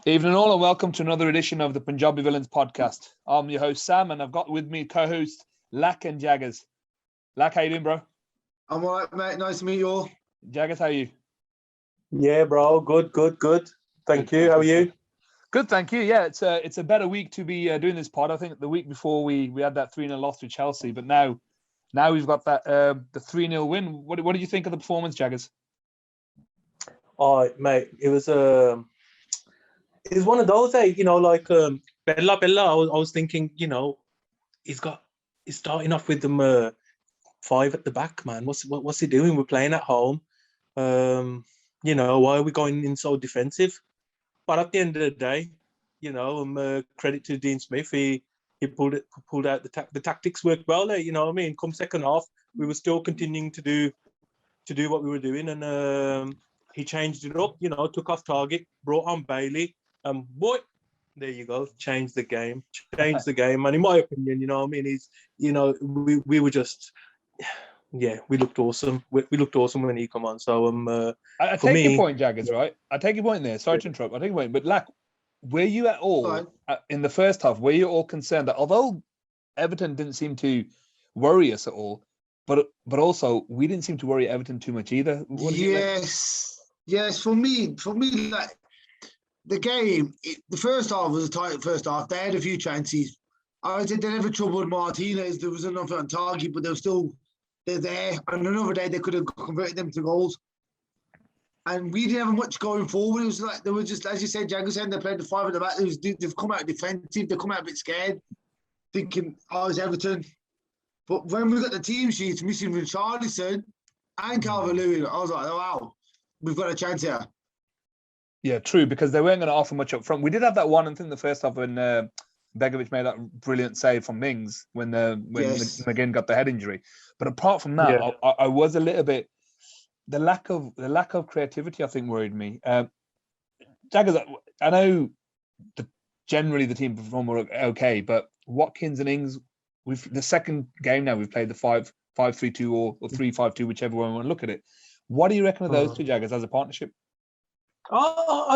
Evening all and welcome to another edition of the Punjabi Villans podcast. I'm your host Sam and I've got with me co-host Lakh and Jaggers. Lakh, how you doing, bro? I'm all right, mate. Nice to meet you all. Jaggers, how are you? Yeah, bro. Good. Thank you. How are you? Good, thank you. Yeah, it's a better week to be doing this pod. I think the week before we had that 3-0 loss to Chelsea, but now we've got that the 3-0 win. What did you think of the performance, Jaggers? Oh, mate, it was one of those, like Bella. I was thinking, he's starting off with them 5 at the back, man. What's he doing? We're playing at home. Why are we going in so defensive? But at the end of the day, credit to Dean Smith. He pulled out the tactics worked well there. You know what I mean? Come second half, we were still continuing to do what we were doing, and he changed it up. Took off target, brought on Bailey. Boy, there you go. Changed the game. And in my opinion, you know what I mean? We were just. Yeah, we looked awesome. We looked awesome when he come on. So I take your point, Jaggers, right? I take your point there. Sorry to interrupt. I take your point. But Lack, were you at all in the first half? Were you all concerned that although Everton didn't seem to worry us at all, but also we didn't seem to worry Everton too much either? Yes. For me, like the game, the first half was a tight first half. They had a few chances. I said they never troubled Martinez. There was enough on target, but they're there. And another day they could have converted them to goals. And we didn't have much going forward. It was like they were just, as you said, Jaggers said, they played the 5 at the back. They've come out defensive. They've come out a bit scared, thinking, it's Everton. But when we got the team sheets missing from Richarlison and Calvert-Lewin, I was like, oh, wow, we've got a chance here. Yeah, true, because they weren't going to offer much up front. We did have that one, I think, the first half when Begovic made that brilliant save from Mings when McGinn got the head injury. But apart from that, I was a little bit the lack of creativity. I think worried me. Jaggers, I know generally the team performed okay, but Watkins and Ings, the second game now we've played the 5-3-2 or 3-5-2, whichever one we want to look at it. What do you reckon of those two, Jaggers, as a partnership? I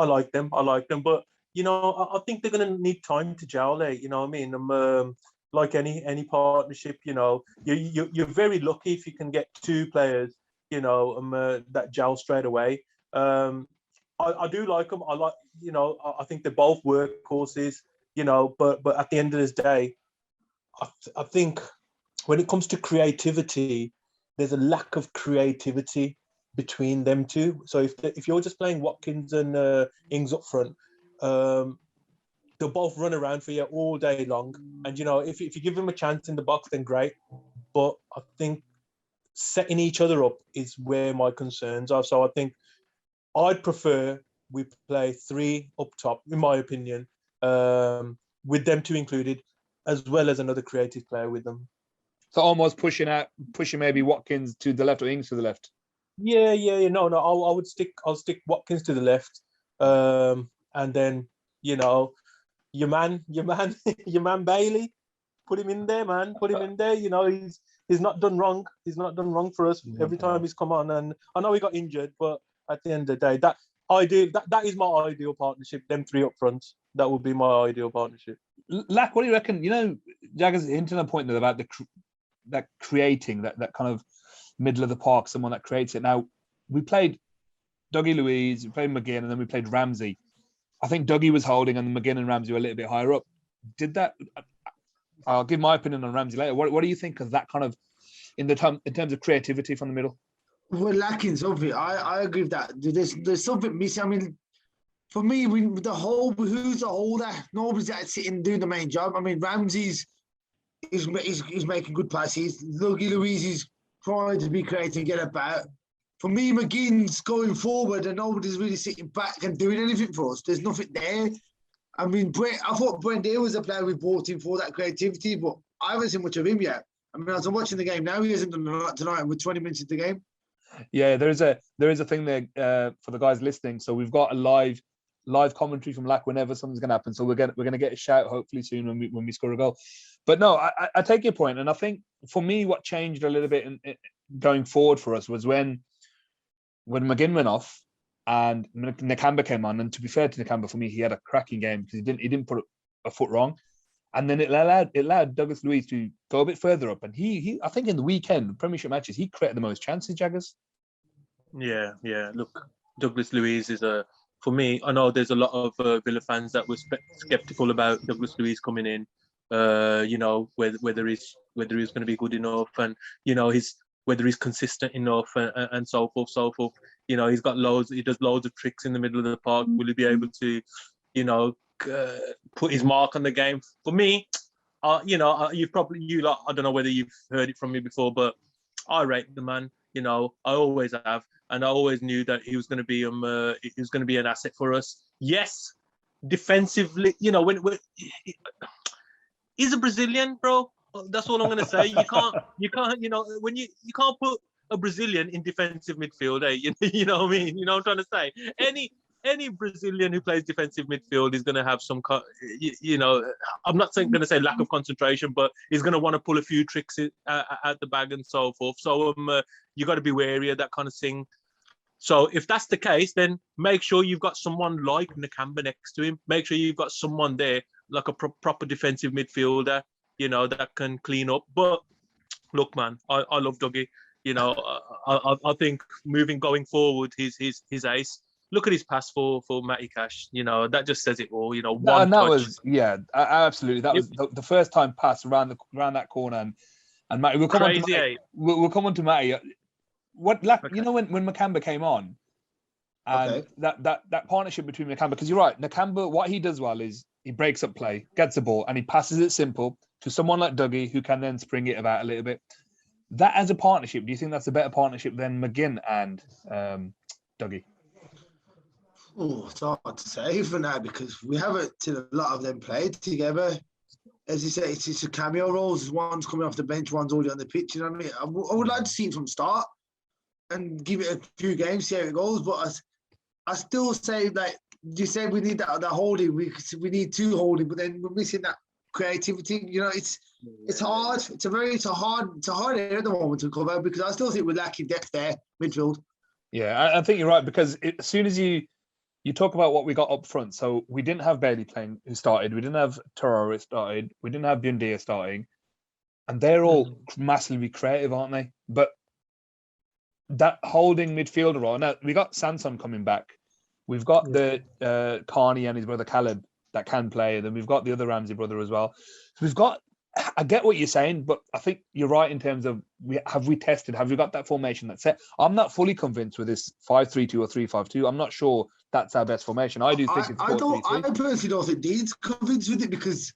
like them. But I think they're going to need time to gel there. You know what I mean? Like any partnership, you're very lucky if you can get 2 players, that gel straight away. I do like them. I think they're both workhorses, but at the end of this day, I think when it comes to creativity, there's a lack of creativity between them two. So if you're just playing Watkins and Ings up front, they'll both run around for you all day long. And if you give them a chance in the box, then great. But I think setting each other up is where my concerns are. So I think I'd prefer we play 3 up top, in my opinion, with them 2 included, as well as another creative player with them. So almost pushing maybe Watkins to the left or Ings to the left. Yeah. No. I'll stick Watkins to the left, and then your man Bailey, put him in there, man. Put him in there. He's not done wrong. He's not done wrong for us every time he's come on. And I know he got injured, but at the end of the day, that is my ideal partnership. Them 3 up front. That would be my ideal partnership. Lack, what do you reckon? Jaggers hinting a point about that creating that kind of middle of the park, someone that creates it. Now, we played Dougie Luiz, we played McGinn, and then we played Ramsey. I think Dougie was holding, and McGinn and Ramsey were a little bit higher up. I'll give my opinion on Ramsey later. What do you think of that kind of in terms of creativity from the middle? We're lacking something. I agree with that. There's something missing. I mean, for me, who's the holder? Nobody's that sitting doing the main job. I mean, Ramsey's is making good passes. Dougie Luiz is trying to be creative and get about. For me, McGinn's going forward and nobody's really sitting back and doing anything for us. There's nothing there. I mean, I thought Brendan was a player we brought in for that creativity, but I haven't seen much of him yet. I mean, as I'm watching the game now, he hasn't done a lot tonight, and we're 20 minutes into the game. Yeah, there is a thing there for the guys listening. So we've got a live commentary from Lack whenever something's going to happen. So we're going to get a shout hopefully soon when we score a goal. But no, I take your point, and I think for me, what changed a little bit in going forward for us was when McGinn went off, and Nakamba came on. And to be fair to Nakamba, for me, he had a cracking game because he didn't put a foot wrong. And then it allowed Douglas Luiz to go a bit further up. And he I think in the weekend, Premiership matches, he created the most chances, Jaggers. Yeah. Look, Douglas Luiz is for me, I know there's a lot of Villa fans that were skeptical about Douglas Luiz coming in, whether he's going to be good enough and, whether he's consistent enough and so forth. He does loads of tricks in the middle of the park. Will he be able to, put his mark on the game? For me, I don't know whether you've heard it from me before, but I rate the man. I always have, and I always knew that he was going to be an asset for us. Yes, defensively, when he's a Brazilian, bro. That's all I'm going to say. You can't, when you can't put a Brazilian in defensive midfield, you know what I mean? You know what I'm trying to say? Any Brazilian who plays defensive midfield is going to have some, I'm not going to say lack of concentration, but he's going to want to pull a few tricks at the bag and so forth. So you got to be wary of that kind of thing. So if that's the case, then make sure you've got someone like Nakamba next to him. Make sure you've got someone there, like a proper defensive midfielder, that can clean up. But look, man, I love Dougie. I think going forward, he's ace. Look at his pass for Matty Cash. That just says it all. One touch. Absolutely. That was the first time pass around that corner, and Matty. We'll come on to Matty. We'll come on to Matty. When Nakamba came on, and that partnership between Nakamba, because you're right, Nakamba, what he does well is he breaks up play, gets the ball, and he passes it simple to someone like Dougie, who can then spring it about a little bit. That as a partnership, do you think that's a better partnership than McGinn and Dougie? Oh, it's hard to say for now because we haven't seen a lot of them played together. As you say, it's a cameo roles. One's coming off the bench, one's already on the pitch. You know what I mean? I would like to see him from start and give it a few games, see how it goes. But I still say that you said we need that holding. We need two holding, but then we're missing that creativity. It's hard. It's a hard area at the moment to cover because I still think we're lacking depth there midfield. Yeah, I think you're right because as soon as you talk about what we got up front, so we didn't have Bailey playing who started, we didn't have Traore started, we didn't have Bundia starting, and they're all massively creative, aren't they? But that holding midfielder role, now we got Sanson coming back, we've got the Carney and his brother Caleb that can play, and then we've got the other Ramsey brother as well. So we've got, I get what you're saying, but I think you're right in terms of have we got that formation that's set? I'm not fully convinced with this 5-3-2 or 3-5-2. I'm not sure that's our best formation. I do think it's 4-3-3. I personally don't think Dean's convinced with it because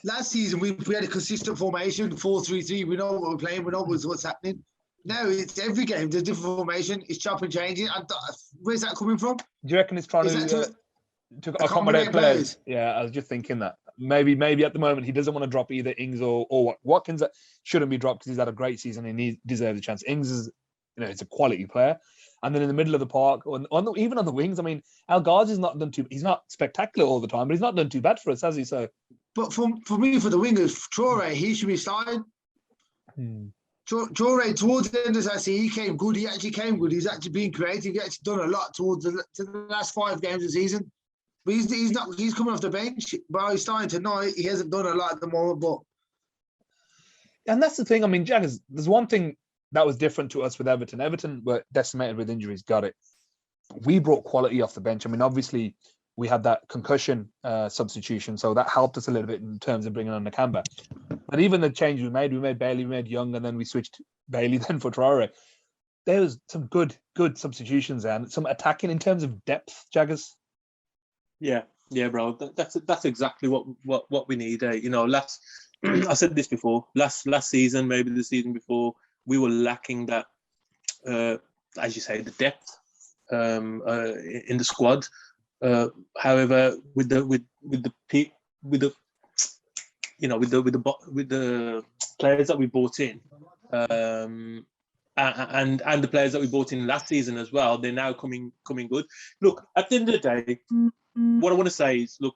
last season we had a consistent formation, 4-3-3. We know what we're playing. We know what's happening. Now it's every game. There's a different formation. It's chopping, changing. Where's that coming from? Do you reckon it's trying to accommodate players? Yeah, I was just thinking that. Maybe at the moment he doesn't want to drop either Ings or Watkins. That shouldn't be dropped because he's had a great season and he deserves a chance. Ings is, it's a quality player. And then in the middle of the park, even on the wings, I mean, El Ghazi's not done too. He's not spectacular all the time, but he's not done too bad for us, has he? So, but for me, for the wingers, Traore, he should be starting. Traore towards the end of that season, he came good. He actually came good. He's actually been creative. He's actually done a lot towards the last 5 games of the season. But he's coming off the bench. But he's starting tonight. He hasn't done a lot at the moment. But and that's the thing. I mean, Jaggers, there's one thing that was different to us with Everton. Everton were decimated with injuries. Got it. We brought quality off the bench. I mean, obviously we had that concussion substitution, so that helped us a little bit in terms of bringing on Nakamba. But even the change we made Bailey, we made Young, and then we switched Bailey then for Traore. There was some good substitutions there and some attacking in terms of depth, Jaggers. Yeah, bro. That's exactly what we need. I said this before. Last season, maybe the season before, we were lacking that, as you say, the depth in the squad. However, with the players that we brought in, and the players that we brought in last season as well, they're now coming good. Look, at the end of the day, what I want to say is, look,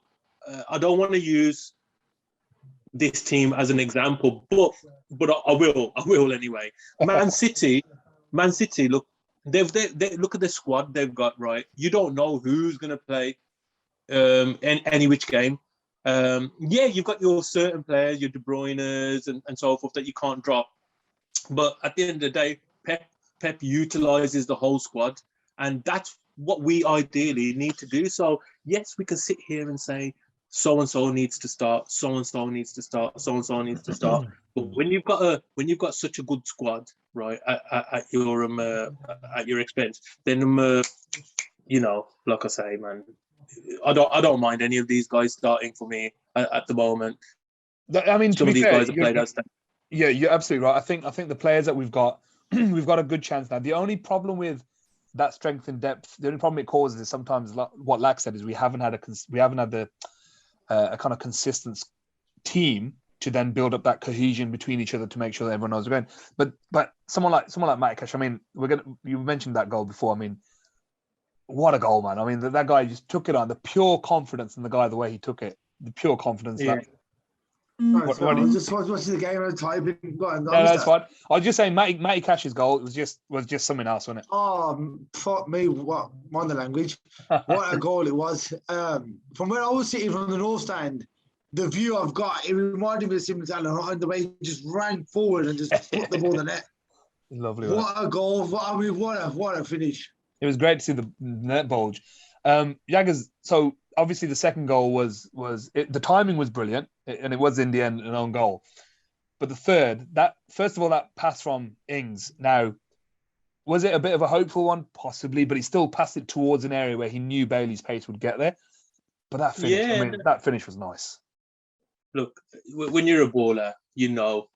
I don't want to use this team as an example, but I will anyway. Man City, look, they look at the squad they've got, right? You don't know who's going to play in any which game. Yeah, you've got your certain players, your De Bruyne's and so forth that you can't drop. But at the end of the day, Pep utilizes the whole squad, and that's what we ideally need to do. So yes, we can sit here and say so and so needs to start, so and so needs to start, so and so needs to start. But when you've got such a good squad, right, at your expense, then you know, like I say, man, I don't mind any of these guys starting for me at the moment. I mean, some of these guys have played us. Yeah, you're absolutely right. I think the players that we've got, we've got a good chance now. The only problem with that strength and depth, the only problem it causes is sometimes what Lakh said is we haven't had the a kind of consistent team to then build up that cohesion between each other to make sure that everyone knows we're going. But someone like Matty Cash, I mean, you mentioned that goal before. I mean, what a goal, man! I mean, that guy just took it on, the pure confidence in the guy, the way he took it, the pure confidence. Yeah. I was just watching the game and typing. No, that's fine. I was just saying, Matty Cash's goal was just something else, wasn't it? Oh, fuck me! What mind the language? What a goal it was! From where I was sitting from the north stand, the view I've got, it reminded me of Simon and the way he just ran forward and just put the ball in the net. Lovely. What a goal! What a finish! It was great to see the net bulge. Jaggers. So obviously the second goal was the timing was brilliant, and it was in the end an own goal. But the third, that first of all, that pass from Ings. Now, was it a bit of a hopeful one? Possibly, but he still passed it towards an area where he knew Bailey's pace would get there. But that finish, I mean, that finish was nice. Look, when you're a baller, you know,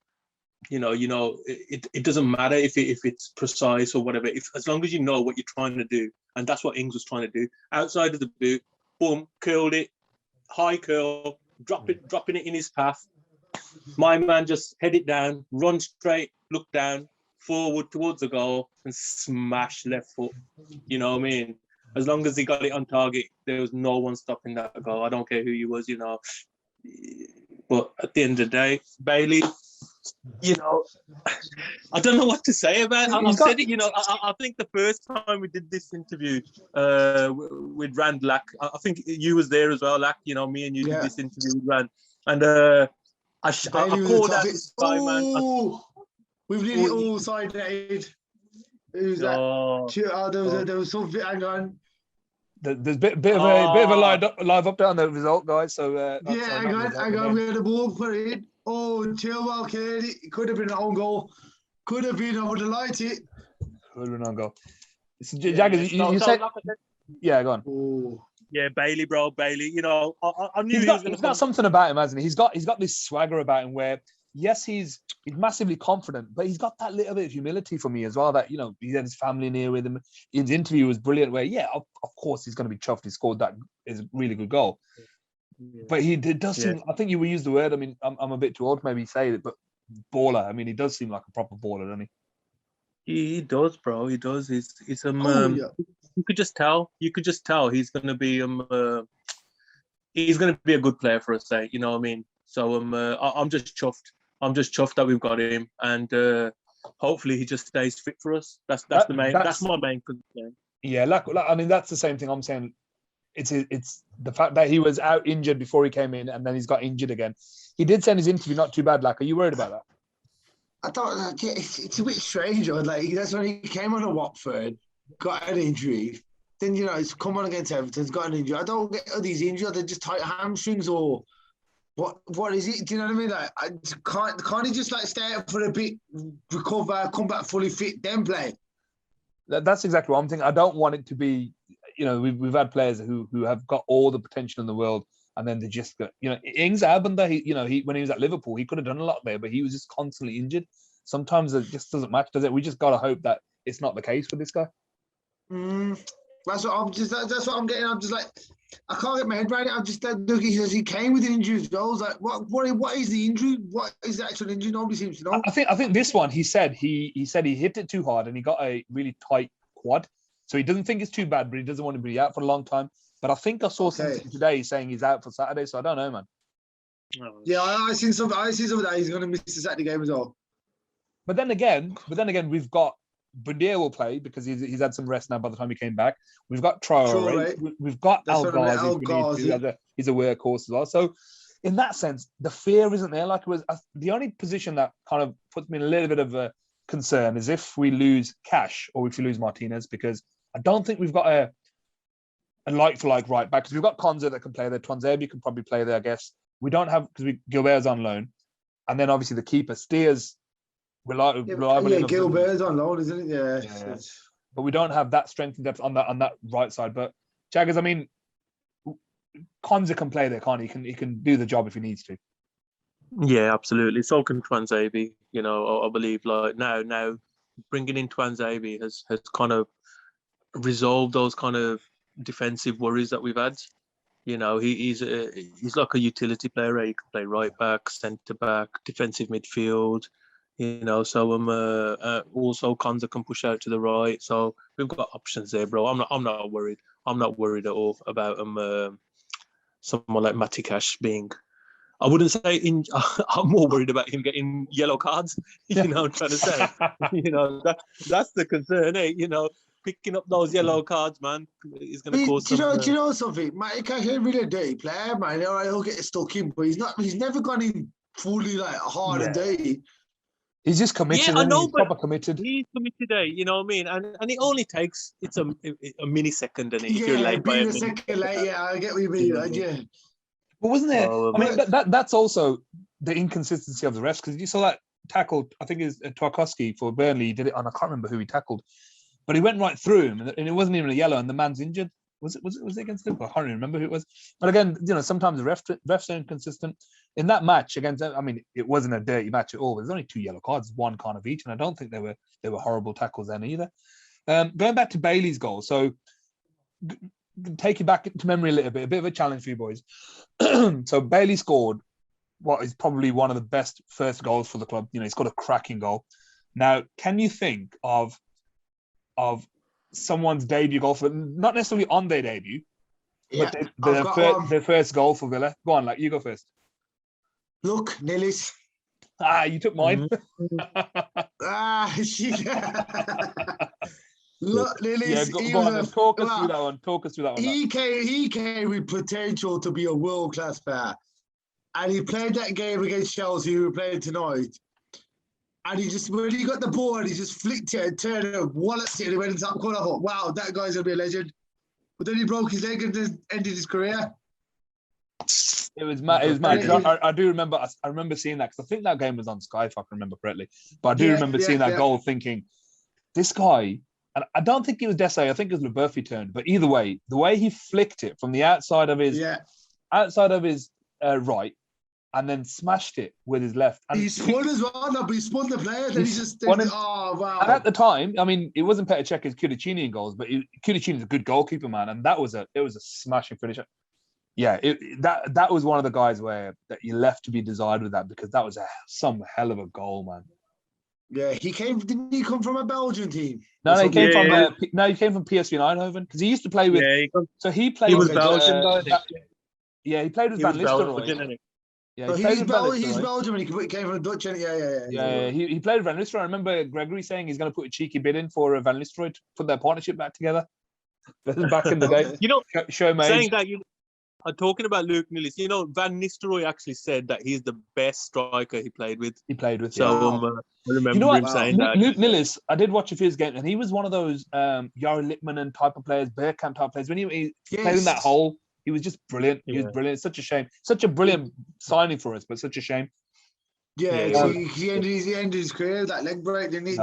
it doesn't matter if it's precise or whatever. As long as you know what you're trying to do, and that's what Ings was trying to do. Outside of the boot, boom, curled it, high curl, dropping it in his path. My man just head it down, run straight, look down, forward towards the goal, and smash left foot. You know what I mean? As long as he got it on target, there was no one stopping that goal. I don't care who he was, you know. But at the end of the day, Bailey, you know, I don't know what to say about it. I've said it, you know, I think the first time we did this interview with Rand Lakh, I think you was there as well, Lakh, you know, me and you did this interview with Rand. And I called out this guy, man. We've nearly all signed it. Who's that? There was something, hang on. There's a bit of a live update on the result, guys. So hang on. We had the ball put in. Oh, Chilwell cleared it. It could have been an own goal. Could have been. I would have liked it. Could have been an own goal. Jaggers, you said. Yeah, go on. Oh. Yeah, Bailey, bro, Bailey. You know, I knew he's got something about him, hasn't he? He's got this swagger about him where, yes, he's massively confident, but he's got that little bit of humility for me as well. That, you know, he had his family near with him. His interview was brilliant. Where, of course, he's going to be chuffed. He scored that is a really good goal. Yeah. But it does seem. I think you will use the word. I mean, I'm a bit too old to maybe say it, but baller. I mean, he does seem like a proper baller, doesn't he? He does, bro. He does. He's You could just tell. He's going to be a good player for us, you know what I mean? So I'm just chuffed. I'm just chuffed that we've got him, and hopefully he just stays fit for us. That's my main concern. Yeah, I mean, that's the same thing I'm saying. It's the fact that he was out injured before he came in, and then he's got injured again. He did say in his interview not too bad. Are you worried about that? I thought it's a bit strange. That's when he came on to Watford, got an injury. Then, you know, he's come on against Everton, got an injury. I don't get these injuries. They're just tight hamstrings or what is it? Do you know what I mean? Can't he just stay out for a bit, recover, come back fully fit, then play? That's exactly what I'm thinking. I don't want it to be, you know, we've had players who have got all the potential in the world, and then they just got, you know, Ings happened that when he was at Liverpool, he could have done a lot there, but he was just constantly injured. Sometimes it just doesn't match, does it? We just got to hope that it's not the case with this guy. That's what I'm getting. I'm just I can't get my head around it. I'm just he says he came with an injury as well. I was like, what is the injury? What is the actual injury? Nobody seems to know. I think this one, he said he hit it too hard and he got a really tight quad. So he doesn't think it's too bad, but he doesn't want to be out for a long time. But I think I saw something today saying he's out for Saturday, so I don't know, man. Yeah, I seen something that he's going to miss the Saturday game as well. But then again, we've got Budia will play because he's had some rest now by the time he came back. We've got Traore. We've got El Ghazi. He's a workhorse as well. So in that sense, the fear isn't there. Like it was the only position that kind of puts me in a little bit of a concern is if we lose Cash or if we lose Martinez, because I don't think we've got a like-for-like right back, because we've got Konza that can play there. Twanzebe can probably play there, I guess. We don't have, because Gilbert's on loan. And then obviously the keeper, Steers, reliable. Gilbert's on loan, isn't it? Yeah. But we don't have that strength and depth on that right side. But Jaggers, I mean, Konza can play there, can't he? He can do the job if he needs to. Yeah, absolutely. So can Twanzebe. You know, I believe like now bringing in Twanzebe has kind of resolved those kind of defensive worries that we've had. You know, he's like a utility player. He can play right back, centre back, defensive midfield. You know, so also Konza can push out to the right. So we've got options there, bro. I'm not worried. I'm not worried at all about someone like Matty Cash being. I wouldn't say I'm more worried about him getting yellow cards. You know, I'm trying to say. You know, that's the concern, eh? You know, picking up those yellow cards, man, is going to cause some. Do you know something? Matty Cash ain't really a dirty player, man. All right, he'll get stuck in, but he's never gone in fully like hard and dirty. He's just committed. Yeah, I know, he's proper committed. He's committed, you know what I mean? And it only takes a millisecond, and if you're late by a second late, I get what you mean. Yeah. But wasn't there? I mean, that's also the inconsistency of the refs, because you saw that tackle. I think is Tarkowski for Burnley. He did it on. I can't remember who he tackled, but he went right through him, and it wasn't even a yellow, and the man's injured. Was it against Liverpool? I can't even remember who it was. But again, you know, sometimes the refs are inconsistent. In that match against, I mean, it wasn't a dirty match at all. There's only 2 yellow cards, one kind of each, and I don't think they were horrible tackles then either. Going back to Bailey's goal, so take you back to memory a bit of a challenge for you boys. So Bailey scored what is probably one of the best first goals for the club. You know, he's got a cracking goal. Now, can you think of someone's debut goal for not necessarily on their debut, but their first goal for Villa? Go on, you go first. Look, Nillis. You took mine. Look, Nillis. Yeah, go on. Talk us through that one. He came with potential to be a world-class player. And he played that game against Chelsea, who we played tonight. And when he got the ball, he just flicked it and turned it, walloped it, and he went into that corner. I thought, wow, that guy's going to be a legend. But then he broke his leg and just ended his career. It was mad. I do remember. I remember seeing that, because I think that game was on Sky, if I can remember correctly. But I do remember seeing that goal, thinking, this guy. And I don't think it was Desai. I think it was LeBeuf he turned. But either way, the way he flicked it from the outside of his right, and then smashed it with his left. And he spun as well. But he spun the player. Then he just wow. And at the time, I mean, it wasn't Petr Cech's Kudicini in goals, but Kudicini's a good goalkeeper, man, and it was a smashing finish. Yeah, that was one of the guys that you left to be desired with that, because that was some hell of a goal, man. Yeah, didn't he come from a Belgian team? No, he came from PSV Eindhoven, because he used to play with. Yeah, he played. He was Belgian, he played with Van Nistelrooy. Yeah, he's Belgian when he came from Dutch. Yeah. He played with Van Nistelrooy. I remember Gregory saying he's going to put a cheeky bid in for Van Nistelrooy to put their partnership back together. Back in the day, you know, saying that talking about Luke Nillis, you know, Van Nistelrooy actually said that he's the best striker he played with. So I remember him saying that. Luke Nillis, I did watch a few of his games, and he was one of those Jaro Littmanen type of players, Bergkamp type players. When he played in that hole, he was just brilliant. He was brilliant. It's such a shame. Such a brilliant signing for us, but such a shame. Yeah, he ended his career, that leg break, didn't he?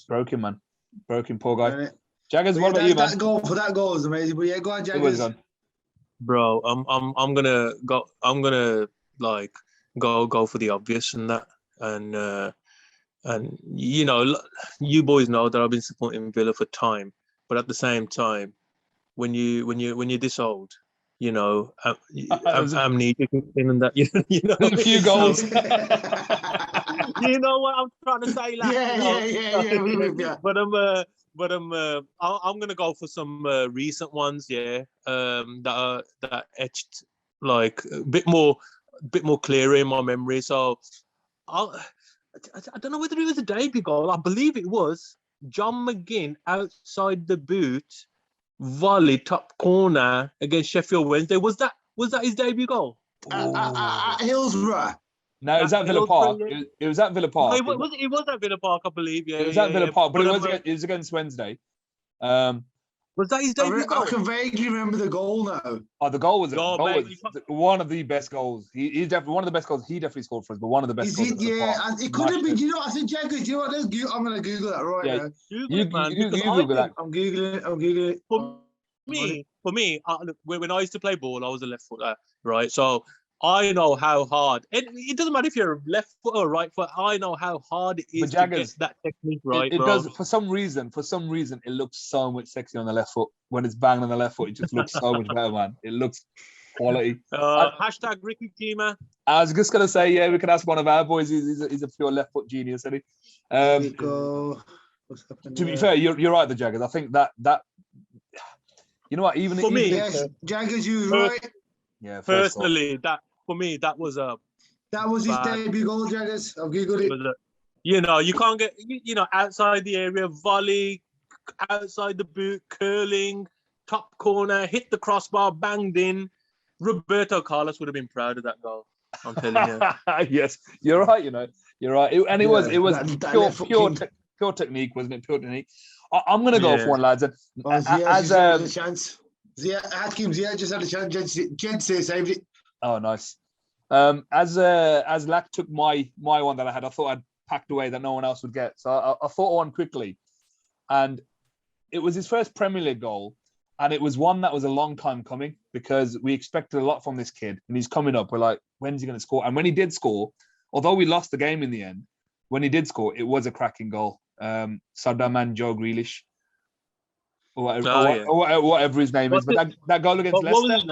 Broke him, man. Broke him, poor guy. Jaggers, what about you, man? That goal was amazing. But yeah, go on, Jaggers. Bro, I'm gonna go. I'm gonna go for the obvious and that, and you know, you boys know that I've been supporting Villa for time, but at the same time, when you're this old, you know, amnesia and that, you know, a few goals. You know what I'm trying to say, like, yeah. But I'm gonna go for some recent ones, that are etched like a bit more clearer in my memory. So I don't know whether it was a debut goal. I believe it was. John McGinn outside the boot, volley top corner against Sheffield Wednesday. Was that his debut goal? At Hillsborough. No, it was at Villa Park. It was at Villa Park. No, it was at Villa Park, I believe. Yeah, it was at Villa Park, but it was against Wednesday. Was that his debut goal? I can vaguely remember the goal now. Oh, the goal was one of the best goals. He's definitely one of the best goals he definitely scored for us, but one of the best goals. It could have been. I said, Jaggers, do you know what? I'm going to Google that right now. You Google that. I'm Googling it. For me, look, when I used to play ball, I was a left footer, right? So I know how hard, and it doesn't matter if you're a left foot or right foot. I know how hard it is to get that technique right. It does for some reason. It looks so much sexier on the left foot when it's banged on the left foot. It just looks so much better, man. It looks quality. Hashtag Ricky Kima. I was just gonna say, yeah, we could ask one of our boys. He's a pure left foot genius, isn't he? There you go. To be fair, you're right, the Jaggers. I think that you know what, even for me, yes, Jaggers, you right. Yeah, personally, that for me, that was his debut goal, Jaggers. I've googled it. You know, you can't get outside the area, volley, outside the boot, curling, top corner, hit the crossbar, banged in. Roberto Carlos would have been proud of that goal. I'm telling you. Yes, you're right. You're right. It was pure technique, wasn't it? Pure technique. I'm gonna go for one, lads. As a chance. Atkins, just had a chance. Gents saved it. Oh, nice. As Lakh took my one that I had, I thought I'd packed away that no one else would get. So I thought one quickly, and it was his first Premier League goal, and it was one that was a long time coming because we expected a lot from this kid, and he's coming up. We're like, when's he going to score? And when he did score, although we lost the game in the end, when he did score, it was a cracking goal. Saddam and Joe Grealish. Or whatever his name is, but that goal against Leicester. What was his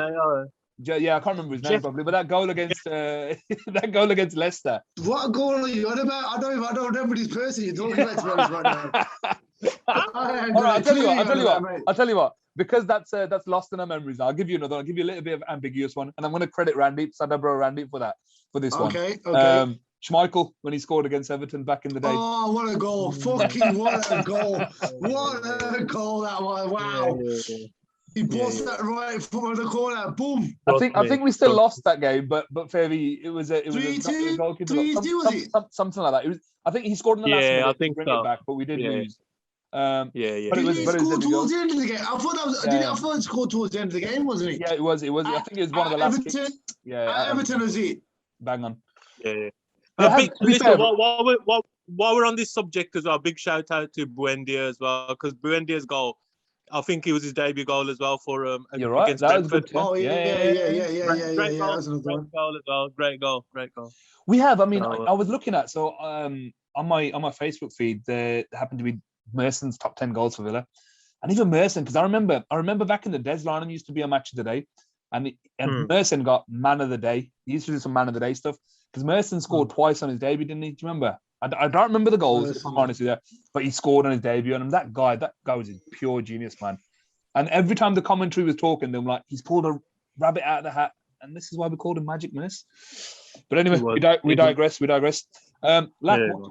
name? Yeah, I can't remember his name probably, but that goal against Leicester. What goal are you on about? I don't remember this person you're talking about, to be honest, right now. All right, I'll tell you what. Because that's lost in our memories now. I'll give you another. I'll give you a little bit of ambiguous one, and I'm going to credit Randy for this one. Okay. Schmeichel when he scored against Everton back in the day. Oh, what a goal! Fucking what a goal! What a goal that was! Wow. Yeah. He bust that right foot on the corner. Boom. I think we still lost that game, but fairly it was 3-2. 3-2 something like that. It was. I think he scored in the last minute. I think bring so. it back, but we did lose. But it was towards the end of the game. I thought that was. I thought it scored towards the end of the game, wasn't it? Yeah, it was. I think it was one of the last. Everton. Yeah, Everton was it. Bang on. Yeah. Listen, while we're on this subject as well, big shout out to Buendia as well, because Buendia's goal, I think it was his debut goal as well for You're right. Against that was good. Oh yeah. Great goal as well. Great goal. We have. I mean, I was looking at on my Facebook feed there happened to be Merson's top 10 goals for Villa, and even Merson, because I remember back in the Des Lynam used to be a match of the day, and Merson got man of the day. He used to do some man of the day stuff. Because Merson scored twice on his debut, didn't he? Do you remember? I don't remember the goals, if I'm honest with you, but he scored on his debut. And that guy was a pure genius, man. And every time the commentary was talking, they were like, he's pulled a rabbit out of the hat. And this is why we called him Magic Merce. But anyway, we digress. Lakh,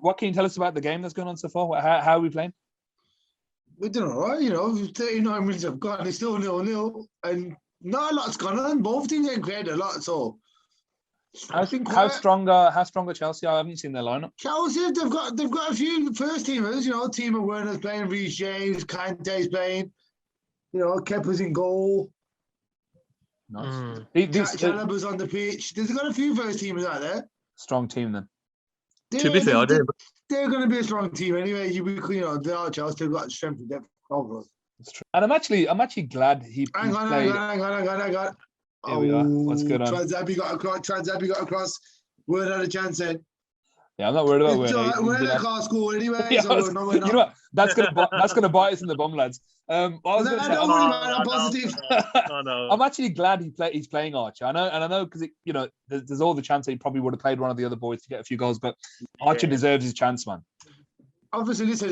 what can you tell us about the game that's going on so far? How are we playing? We're doing all right, 39 minutes have gone. It's still 0-0. And not a lot's gone on. Both teams ain't created a lot, so... I think how stronger Chelsea are. I haven't seen their lineup. Chelsea, they've got a few first teamers. Timo Werner's playing, Reece James, Kante's playing. Kepa's in goal. Nice. Chalobah's on the pitch. There's got a few first teamers out there. Strong team then. To be fair, they're going to be a strong team anyway. They are Chelsea. They've got strength and depth over us. That's true. And I'm actually glad he played. Hang on. Here we are. What's going on? Transabi got across. Word had a chance then. Yeah, I'm not worried about Werner. Werner can't score anyway. Yeah, you know what? That's gonna bite us in the bum, lads. I'm positive. I'm actually glad he's playing Archer. I know because there's all the chance that he probably would have played one of the other boys to get a few goals, but Archer deserves his chance, man. Obviously, listen.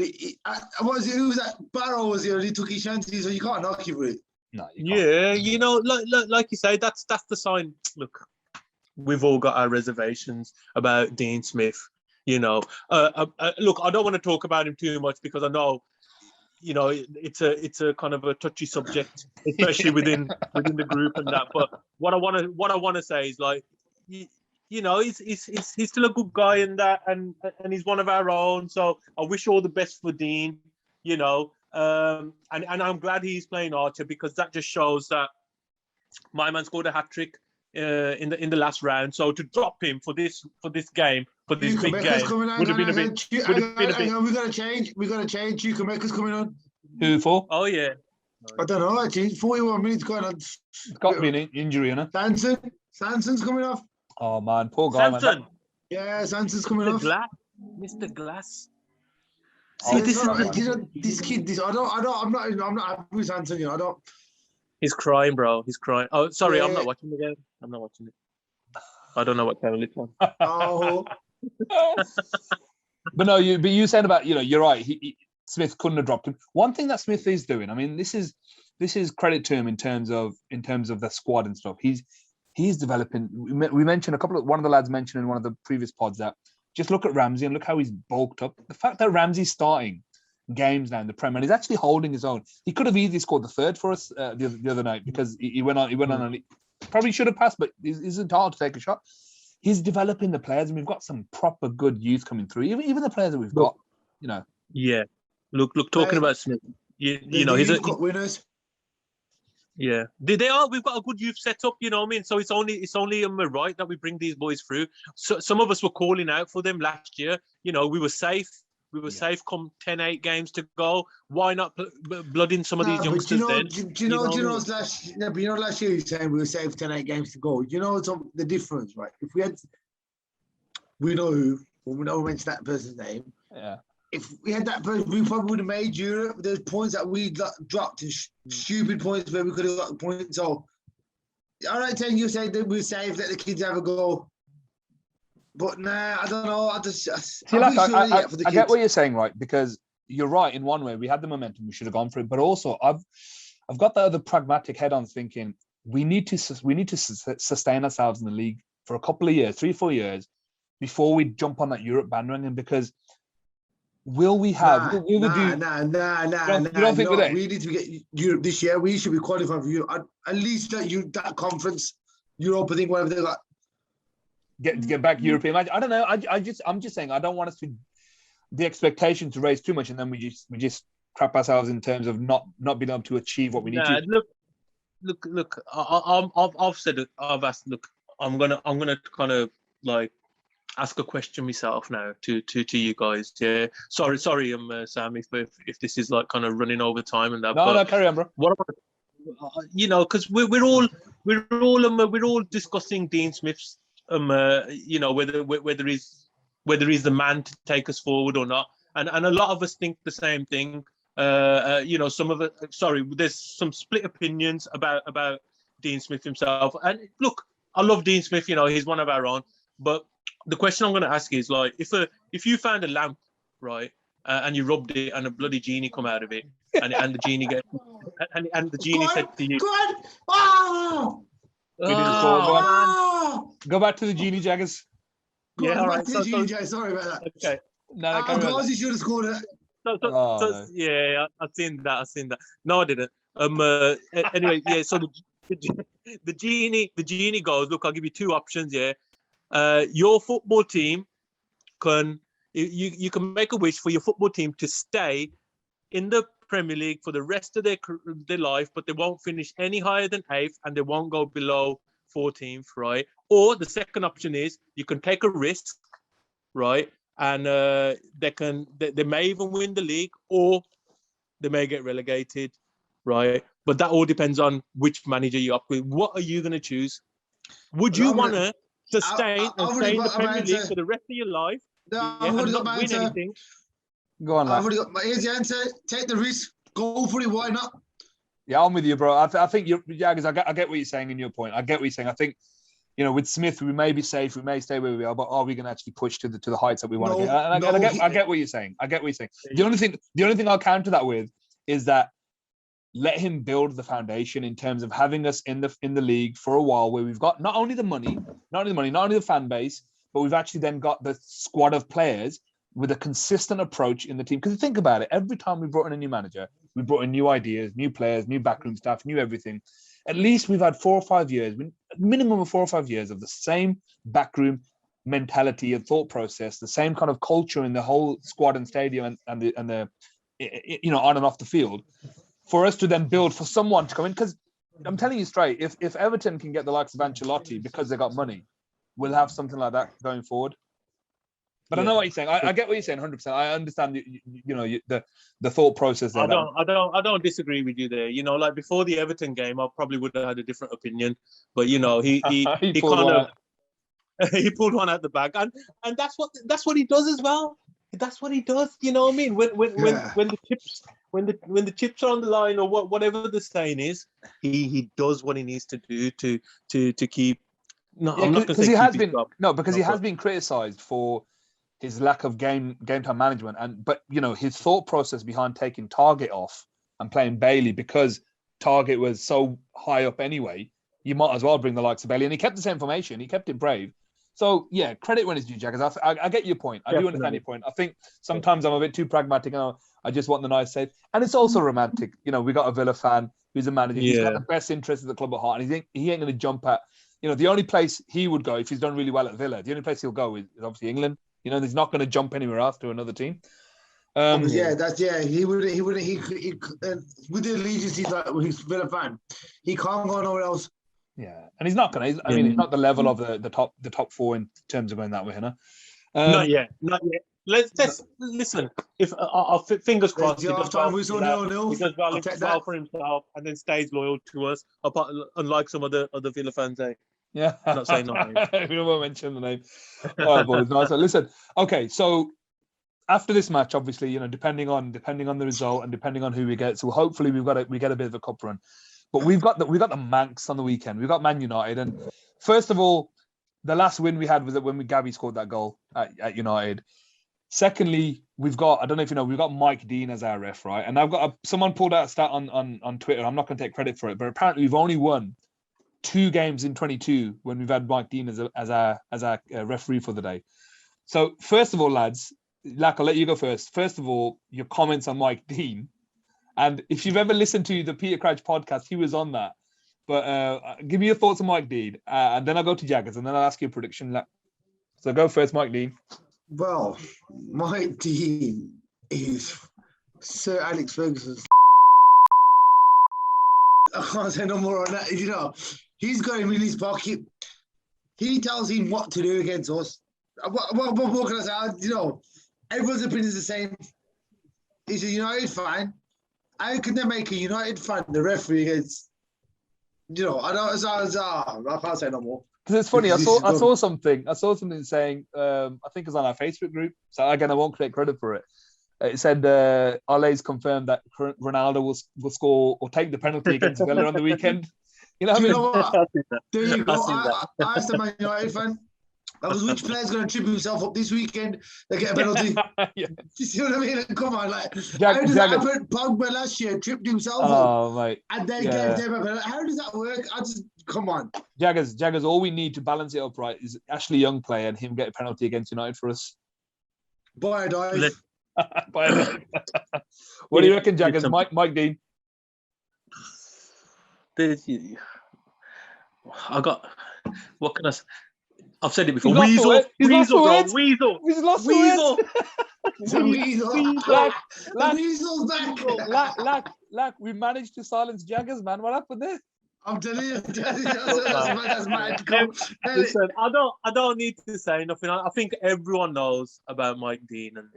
Who was that? Barrow was here. He took his chances, so you can't knock him with it. No, yeah, like you say, that's the sign. Look, we've all got our reservations about Dean Smith. Look, I don't want to talk about him too much because I know it's a kind of a touchy subject, especially within the group and that. But what I want to say is like, he's still a good guy in that, and he's one of our own. So I wish all the best for Dean. And I'm glad he's playing Archer, because that just shows that my man scored a hat trick in the last round. So to drop him for this game, for this big game, would have been a bit. We got to change. Chukwemeka's coming on. Who for? Oh yeah. I don't know. Actually, 41 minutes going on. It's got to be an injury, innit? Sanson's coming off. Oh man, poor guy. Sanson. Man. Yeah, Sanson's coming off. Mr. Glass. See, this kid. I'm not happy with Sanson. I don't. He's crying, bro. He's crying. Oh, sorry, yeah. I'm not watching the game. I'm not watching it. I don't know what channel it's on. Oh. But no, you saying about, you're right. Smith couldn't have dropped him. One thing that Smith is doing, I mean, this is credit to him in terms of the squad and stuff. He's developing. We mentioned one of the lads mentioned in one of the previous pods that just look at Ramsey and look how he's bulked up. The fact that Ramsey's starting games now in the Premier and he's actually holding his own. He could have easily scored the third for us the other night, because he went on and probably should have passed, but he's entitled to take a shot. He's developing the players, and we've got some proper good youth coming through. Even the players that we've got, Yeah. Look. Talking about Smith, he's got winners. Yeah, they are. We've got a good youth set up, you know what I mean? So it's only right that we bring these boys through. So some of us were calling out for them last year. We were safe. We were safe come 10-8 games to go. Why not blood in some of these youngsters then? Do you know last year you saying we were safe 10-8 games to go? You know the difference, right? If we had, we know mention that person's name. Yeah. If we had that person, we probably would have made Europe. There's points that we dropped, stupid points where we could have got the points. So, I'm not telling you say that we're safe, let the kids have a go. But nah, I don't know. I get what you're saying, right? Because you're right in one way. We had the momentum. We should have gone for it. But also, I've got the other pragmatic head on thinking we need to sustain ourselves in the league for a couple of years, 3-4 years, before we jump on that Europe bandwagon. Because will we have? No. You don't think we need to get Europe this year? We should be qualified for Europe. At least that conference, Europa thing, whatever they got. Get back European. I don't know. I'm just saying I don't want us to the expectation to raise too much, and then we just crap ourselves in terms of not being able to achieve what we need to. Look. I've said it. I've asked. Look, I'm gonna kind of like ask a question myself now to you guys. Yeah. Sorry, Sam, if this is like kind of running over time and that. No, carry on, bro. What about because we're all discussing Dean Smith's. Whether he's the man to take us forward or not, and a lot of us think the same thing. Some of it. Sorry, there's some split opinions about Dean Smith himself. And look, I love Dean Smith. He's one of our own. But the question I'm going to ask is like, if you found a lamp, right, and you rubbed it, and a bloody genie come out of it, and the genie and the genie said to you, "Oh!" Go back to the Genie Jaggers. All right. Sorry about that. Okay. No, you should have scored it. No. Yeah, I've seen that. No, I didn't. Anyway, yeah. So the genie goes. Look, I'll give you two options. Yeah. Your football team you can make a wish for your football team to stay in the Premier League for the rest of their life, but they won't finish any higher than 8th, and they won't go below 14th, right? Or the second option is you can take a risk, right? And they may even win the league, or they may get relegated, right? But that all depends on which manager you're up with. What are you going to choose? Would you want to sustain and stay in the Premier League for the rest of your life? No, I've already got my answer. Anything? Go on, I've already got here's the answer. Take the risk. Go for it. Why not? Yeah, I'm with you, bro. I think Jaggers. I get what you're saying in your point. I get what you're saying. I think, with Smith, we may be safe. We may stay where we are, but are we going to actually push to the heights that we want to get? And I get what you're saying. I get what you're saying. The only thing I'll counter that with is that let him build the foundation in terms of having us in the league for a while, where we've got not only the money, not only the fan base, but we've actually then got the squad of players with a consistent approach in the team. Because think about it, every time we brought in a new manager, we brought in new ideas, new players, new backroom staff, new everything. At least we've had 4 or 5 years, minimum of 4 or 5 years of the same backroom mentality and thought process, the same kind of culture in the whole squad and stadium and the on and off the field, for us to then build for someone to come in. Because I'm telling you straight, if Everton can get the likes of Ancelotti because they got money, we'll have something like that going forward. But I know what you're saying. I get what you're saying 100%. I understand the thought process there. I don't disagree with you there. Like before the Everton game, I probably would have had a different opinion. But he he pulled one out the bag, and that's what he does as well. That's what he does. You know what I mean? When the chips are on the line, or whatever the saying is, he does what he needs to do to keep. No, I'm not going to say because he has been criticised for his lack of game time management, but his thought process behind taking Target off and playing Bailey, because Target was so high up anyway. You might as well bring the likes of Bailey, and he kept the same formation. He kept it brave. So yeah, credit when it's due, Jaggers. I get your point. I do understand your point. I think sometimes I'm a bit too pragmatic, and I just want the nice save. And it's also romantic. We got a Villa fan who's a manager. He's got the best interest of the club at heart, and he ain't going to jump at. The only place he would go if he's done really well at Villa, the only place he'll go is obviously England. He's not going to jump anywhere else to another team. He would. He with the allegiance he's like, he's a Villa fan. He can't go nowhere else. Yeah, and he's not going to. I mean, he's not the level of the top 4 in terms of going that way, Not yet. Let's listen. If fingers crossed, he does well for himself, and then stays loyal to us. Unlike some other Villa fans, Yeah, I'm not saying nothing. We won't mention the name. All right, boys. Nice. Listen, okay. So after this match, obviously, depending on the result and depending on who we get, so hopefully we get a bit of a cup run. But we've got the Manx on the weekend. We've got Man United, and first of all, the last win we had was when Gabby scored that goal at United. Secondly, we've got, I don't know if you know, we've got Mike Dean as our ref, right? And I've got someone pulled out a stat on Twitter. I'm not going to take credit for it, but apparently we've only won 2 games in 22 when we've had Mike Dean as our referee for the day. So first of all, lads, Lakh, I'll let you go first. First of all, your comments on Mike Dean. And if you've ever listened to the Peter Crouch podcast, he was on that. But give me your thoughts on Mike Dean, and then I'll go to Jaggers, and then I'll ask you a prediction. So go first, Mike Dean. Well, Mike Dean is Sir Alex Ferguson's. I can't say no more on that. He's got him in his pocket. He tells him what to do against us. What can I say? Everyone's opinion is the same. He's a United fan. How can they make a United fan the referee against? I can't say no more. Because it's funny, I saw something saying, I think it's on our Facebook group. So again, I won't take credit for it. It said Ole's confirmed that Ronaldo will score or take the penalty against Villa on the weekend. You know what? There you go. I asked a Man United fan. Which player's going to trip himself up this weekend? They get a penalty. Yeah. You see what I mean? Come on, how does that happen? Pogba last year tripped himself up, mate. And they gave them a penalty. How does that work? Come on. Jaggers, all we need to balance it up right is Ashley Young play and him get a penalty against United for us. Buy a dive. What do you reckon, Jaggers? Mike Dean. What can I say? I've said it before. Weasel. He's lost Weasel. Lakh, we managed to silence Jaggers, man. What happened there? I'm telling you, that's mad. Listen, I don't need to say nothing. I think everyone knows about Mike Dean, and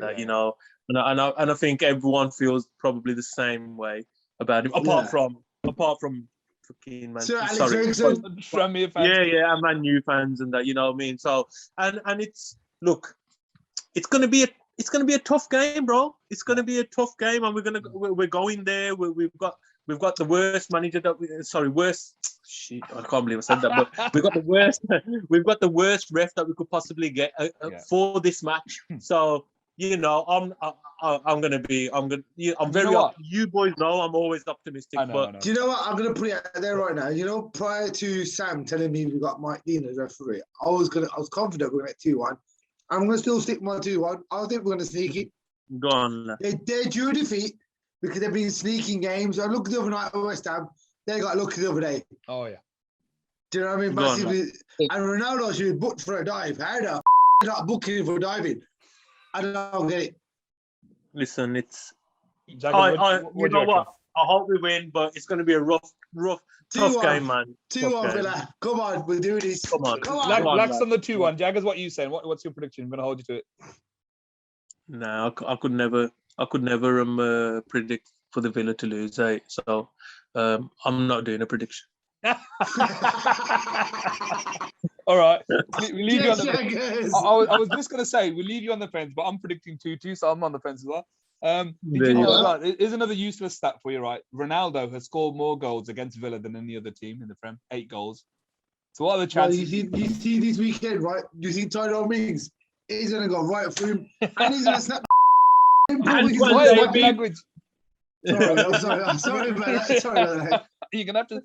and I think everyone feels probably the same way about him, apart from fucking man. Sorry. And Man U fans and that, you know what I mean. So and it's gonna be a tough game, bro. It's gonna be a tough game, and we're going there. We've got the worst manager shit, I can't believe I said that, but we've got the worst ref that we could possibly get for this match. So I'm very. You boys know I'm always optimistic. But do you know what? I'm gonna put it out there right now. Prior to Sam telling me we got Mike Dean as referee, I was confident we were gonna get 2-1. I'm going to still stick my 2-1. I think we're going to sneak it. Go on. They're due defeat because they've been sneaking games. I looked the other night at West Ham. They got lucky the other day. Oh, yeah. Do you know what I mean? Massively. And Ronaldo should be booked for a dive. How the not booking him for diving? I don't get it. Listen, it's... Jaggers, you know what? I hope we win, but it's going to be a rough, tough game, man. 2-1, Villa. Come on, we'll do this. Come on. Lakh's on the 2-1. Jaggers, what are you saying? What's your prediction? I'm going to hold you to it. No, I could never predict for the Villa to lose, eh? So I'm not doing a prediction. All right. We leave you on the fence. I was just going to say, we leave you on the fence, but I'm predicting 2-2, so I'm on the fence as well. Here's another useless stat for you, right? Ronaldo has scored more goals against Villa than any other team in the Prem. 8 goals. So what are the chances? Well, you see this weekend, right? You see Tyrone Mings? He's going to go right through him, and he's going to snap. Language. Sorry about that. You're gonna have to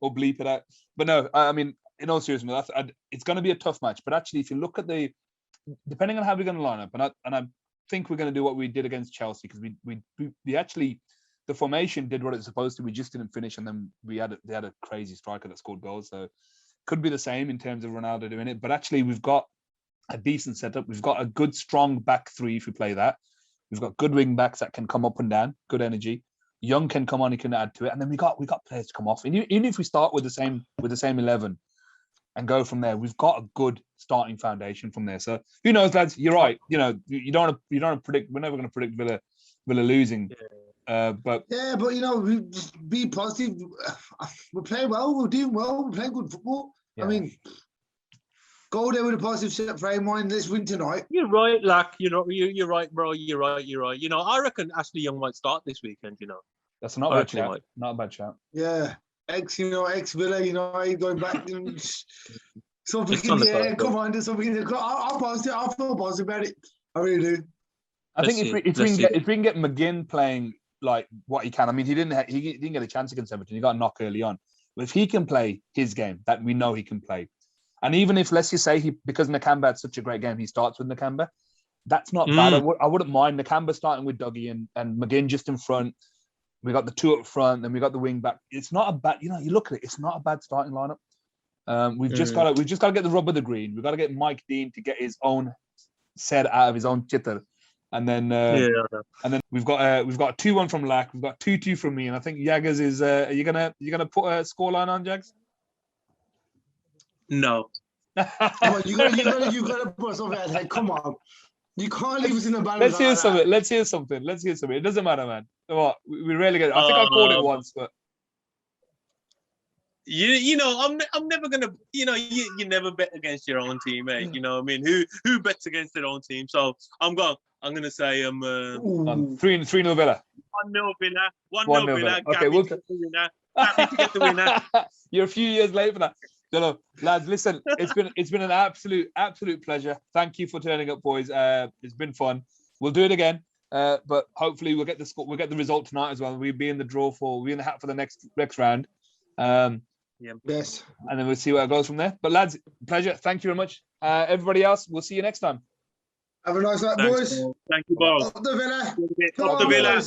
or bleep it out. But no, I mean, in all seriousness, it's going to be a tough match. But actually, if you look at depending on how we're going to line up, and I think we're going to do what we did against Chelsea, because we actually, the formation did what it's supposed to. We just didn't finish, and then they had a crazy striker that scored goals. So could be the same in terms of Ronaldo doing it. But actually, we've got a decent setup. We've got a good, strong back three if we play that. We've got good wing backs that can come up and down, good energy. Young can come on, he can add to it, and then we got players to come off. And even if we start with the same 11 and go from there, we've got a good starting foundation from there. So who knows, lads? You're right. You know, you don't want to predict. We're never going to predict Villa losing. But you know, we just be positive. We're playing well. We're doing well. We're playing good football. Yeah. I mean, go there with a positive frame of mind. Let's win tonight. You're right, Lakh. You know, you're right, bro. You're right. You know, I reckon Ashley Young might start this weekend. You know, that's not a bad shout. Not a bad shout. Yeah, ex-Villa. You know, going back. Something in the air. Come on, do something in the air. I'm positive. I feel positive about it. I really do. I think if we can get McGinn playing like what he can. I mean, he didn't get a chance against Everton. He got a knock early on. But if he can play his game, that we know he can play. And even if, let's just say, because Nakamba had such a great game, he starts with Nakamba, that's not bad. I wouldn't mind Nakamba starting with Dougie and McGinn just in front. We got the two up front, then we got the wing back. It's not a bad, you know, you look at it, it's not a bad starting lineup. We've just got to get the rub of the green. We've got to get Mike Dean to get his own set out of his own chitter. And then we've got a 2-1 from Lakh, we've got 2-2 from me, and I think Jaggers is are you gonna put a scoreline on, Jags? No. Come on, you gotta put something out there. Come on. You can't leave us in the balance. Let's hear something. It doesn't matter, man. What? We rarely get it. I think I called it once, but you know, I'm never gonna, you know, you never bet against your own team, mate. You know what I mean? Who bets against their own team? So I'm gonna say 3-0 Villa. 1-0 Villa. 1-0 Villa. Okay, we'll happy to get the winner. You're a few years late for that. So, lads, listen, it's been an absolute pleasure. Thank you for turning up, boys. It's been fun. We'll do it again, but hopefully we'll get the result tonight as well. We'll be in the hat for the next round. Yes, and then we'll see where it goes from there. But lads, pleasure. Thank you very much. Everybody else, we'll see you next time. Have a nice night, boys. Thank you, both. Up the Villa. Up the Villa.